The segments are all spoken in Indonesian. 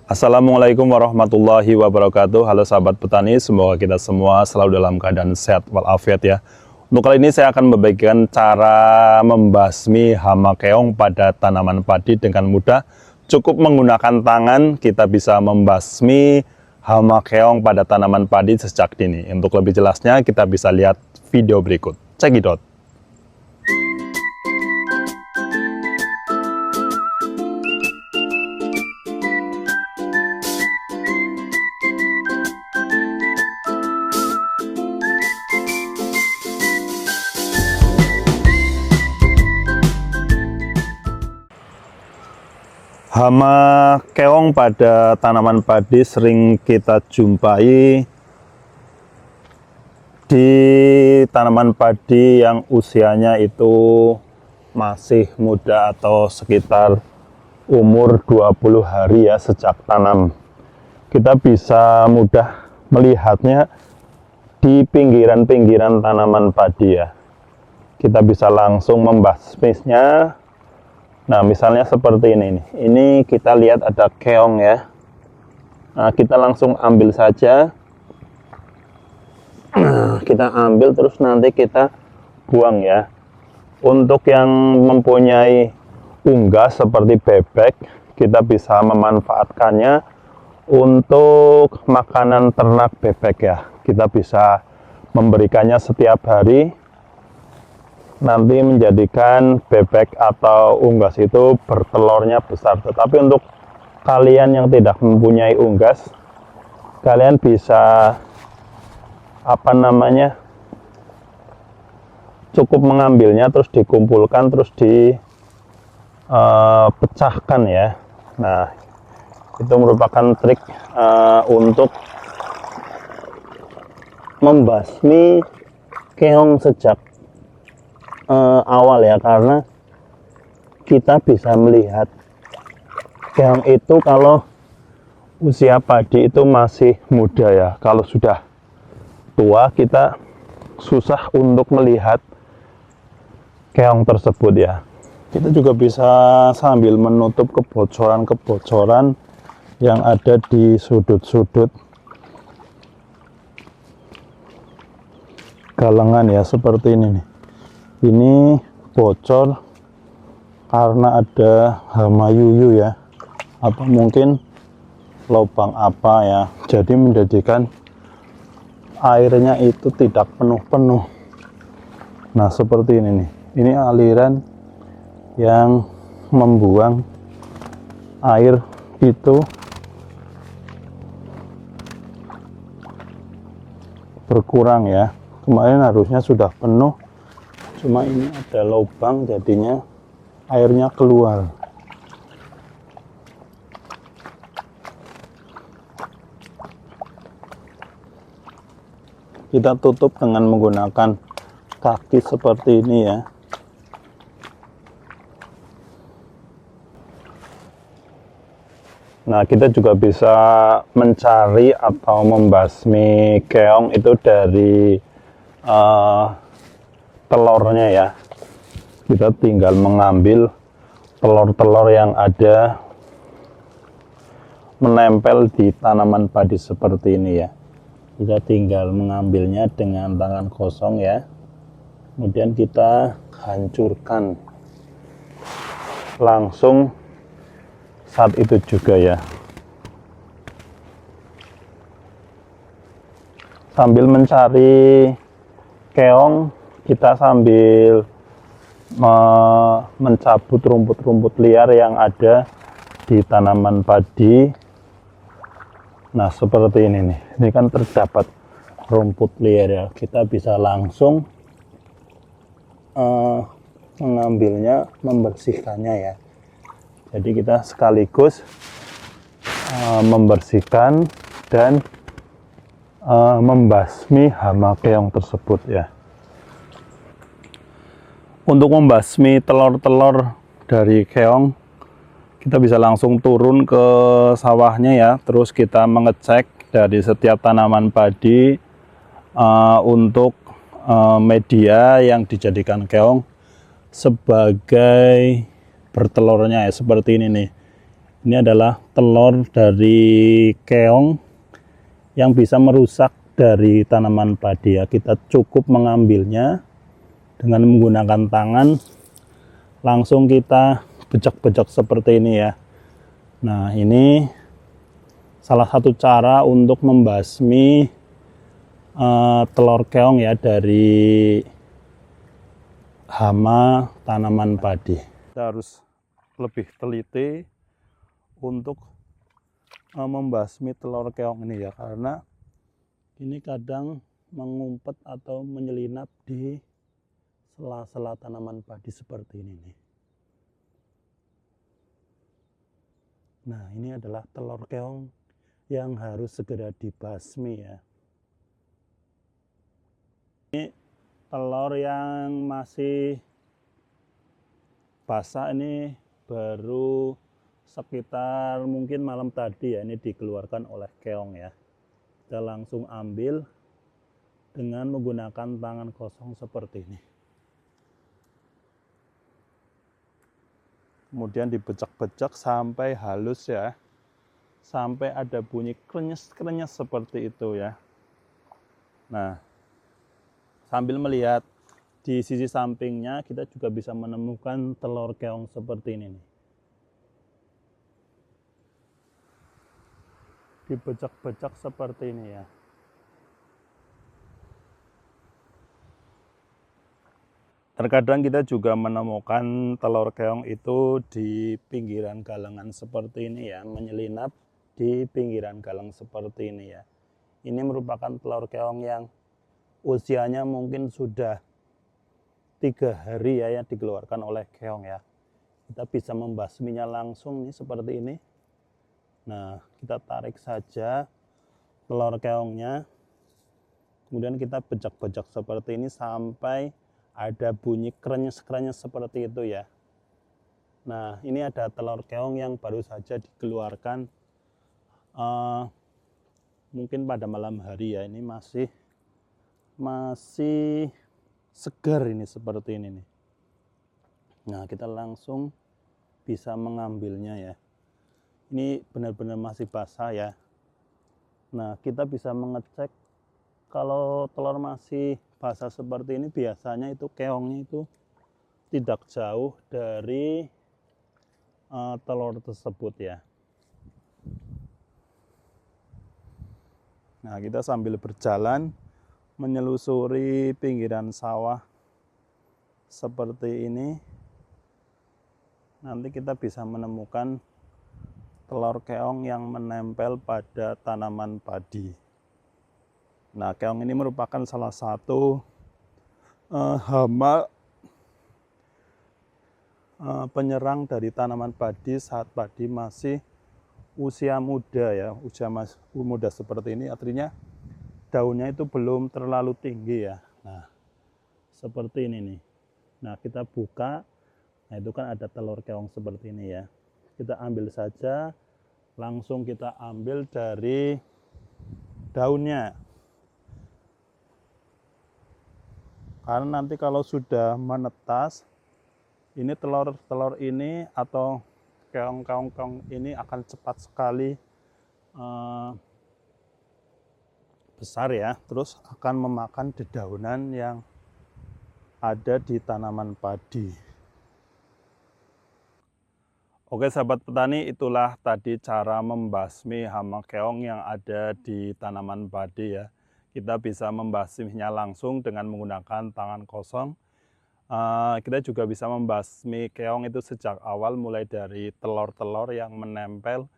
Assalamualaikum warahmatullahi wabarakatuh. Halo sahabat petani, semoga kita semua selalu dalam keadaan sehat walafiat ya. Untuk kali ini saya akan membagikan cara membasmi hama keong pada tanaman padi dengan mudah. Cukup menggunakan tangan kita bisa membasmi hama keong pada tanaman padi sejak dini. Untuk lebih jelasnya kita bisa lihat video berikut. Check it out. Hama keong pada tanaman padi sering kita jumpai di tanaman padi yang usianya itu masih muda atau sekitar umur 20 hari ya sejak tanam. Kita bisa mudah melihatnya di pinggiran-pinggiran tanaman padi ya. Kita bisa langsung membasmisnya. Nah, misalnya seperti ini nih. Ini kita lihat ada keong ya. Nah, kita langsung ambil saja. Kita ambil terus nanti kita buang ya. Untuk yang mempunyai unggas seperti bebek, kita bisa memanfaatkannya untuk makanan ternak bebek ya. Kita bisa memberikannya setiap hari. Nanti menjadikan bebek atau unggas itu bertelurnya besar. Tetapi untuk kalian yang tidak mempunyai unggas, kalian bisa cukup mengambilnya terus dikumpulkan terus dipecahkan ya. Nah, itu merupakan trik untuk membasmi keong sejak awal ya, karena kita bisa melihat keong itu kalau usia padi itu masih muda ya. Kalau sudah tua kita susah untuk melihat keong tersebut ya. Kita juga bisa sambil menutup kebocoran-kebocoran yang ada di sudut-sudut galengan ya, seperti ini nih. Ini bocor karena ada hama yuyu ya, atau mungkin lubang apa ya, jadi menjadikan airnya itu tidak penuh-penuh. Nah, seperti ini nih, ini aliran yang membuang air itu berkurang ya. Kemarin harusnya sudah penuh, cuma ini ada lubang jadinya airnya keluar. Kita tutup dengan menggunakan kaki seperti ini ya. Nah, kita juga bisa mencari atau membasmi keong itu dari telurnya ya. Kita tinggal mengambil telur-telur yang ada menempel di tanaman padi seperti ini ya. Kita tinggal mengambilnya dengan tangan kosong ya. Kemudian kita hancurkan langsung saat itu juga ya. Sambil mencari keong, kita sambil mencabut rumput-rumput liar yang ada di tanaman padi. Nah, seperti ini nih. Ini kan terdapat rumput liar ya. Kita bisa langsung mengambilnya, membersihkannya ya. Jadi kita sekaligus membersihkan dan membasmi hama keong tersebut ya. Untuk membasmi telur-telur dari keong, kita bisa langsung turun ke sawahnya ya. Terus kita mengecek dari setiap tanaman padi untuk media yang dijadikan keong sebagai bertelurnya ya, seperti ini nih. Ini adalah telur dari keong yang bisa merusak dari tanaman padi ya. Kita cukup mengambilnya dengan menggunakan tangan, langsung kita bejak-bejak seperti ini ya. Nah, ini salah satu cara untuk membasmi telur keong ya dari hama tanaman padi. Kita harus lebih teliti untuk membasmi telur keong ini ya, karena ini kadang mengumpet atau menyelinap di sela-sela tanaman padi seperti ini nih. Nah, ini adalah telur keong yang harus segera dibasmi ya. Ini telur yang masih basah, ini baru sekitar mungkin malam tadi ya, ini dikeluarkan oleh keong ya. Kita langsung ambil dengan menggunakan tangan kosong seperti ini. Kemudian dibecak-becak sampai halus ya, sampai ada bunyi krenyes-krenyes seperti itu ya. Nah, sambil melihat di sisi sampingnya, kita juga bisa menemukan telur keong seperti ini nih. Dibecak-becak seperti ini ya. Terkadang kita juga menemukan telur keong itu di pinggiran galengan seperti ini ya, menyelinap di pinggiran galang seperti ini ya. Ini merupakan telur keong yang usianya mungkin sudah 3 hari ya yang dikeluarkan oleh keong ya. Kita bisa membasminya langsung nih seperti ini. Nah, kita tarik saja telur keongnya, kemudian kita bejak-bejak seperti ini sampai ada bunyi krenyes-krenyes seperti itu ya. Nah, ini ada telur keong yang baru saja dikeluarkan mungkin pada malam hari ya. Ini masih segar ini seperti ini nih. Nah, kita langsung bisa mengambilnya ya. Ini benar-benar masih basah ya. Nah, kita bisa mengecek kalau telur masih basah seperti ini, biasanya itu keongnya itu tidak jauh dari telur tersebut ya. Nah, kita sambil berjalan menyelusuri pinggiran sawah seperti ini, nanti kita bisa menemukan telur keong yang menempel pada tanaman padi. Nah, keong ini merupakan salah satu hama penyerang dari tanaman padi saat padi masih usia muda ya, usia muda seperti ini, artinya daunnya itu belum terlalu tinggi ya. Nah, seperti ini nih. Nah, kita buka, nah itu kan ada telur keong seperti ini ya. Kita ambil saja, langsung kita ambil dari daunnya. Karena nanti kalau sudah menetas, ini telur-telur ini atau keong-keong ini akan cepat sekali besar ya, terus akan memakan dedaunan yang ada di tanaman padi. Oke sahabat petani, itulah tadi cara membasmi hama keong yang ada di tanaman padi ya. Kita bisa membasminya langsung dengan menggunakan tangan kosong. Kita juga bisa membasmi keong itu sejak awal, mulai dari telur-telur yang menempel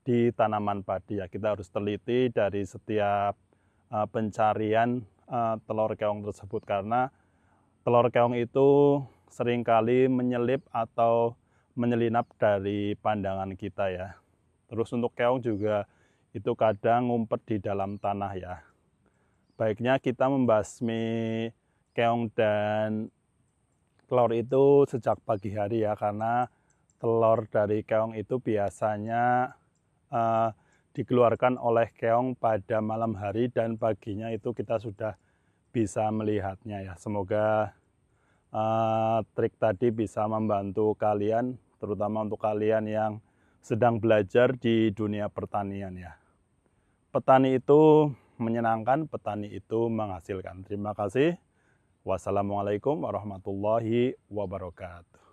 di tanaman padi ya. Kita harus teliti dari setiap pencarian telur keong tersebut, karena telur keong itu seringkali menyelip atau menyelinap dari pandangan kita ya. Terus untuk keong juga itu kadang ngumpet di dalam tanah ya. Baiknya kita membasmi keong dan telur itu sejak pagi hari ya, karena telur dari keong itu biasanya dikeluarkan oleh keong pada malam hari dan paginya itu kita sudah bisa melihatnya ya. Semoga trik tadi bisa membantu kalian, terutama untuk kalian yang sedang belajar di dunia pertanian ya. Petani itu menyenangkan, petani itu menghasilkan. Terima kasih. Wassalamualaikum warahmatullahi wabarakatuh.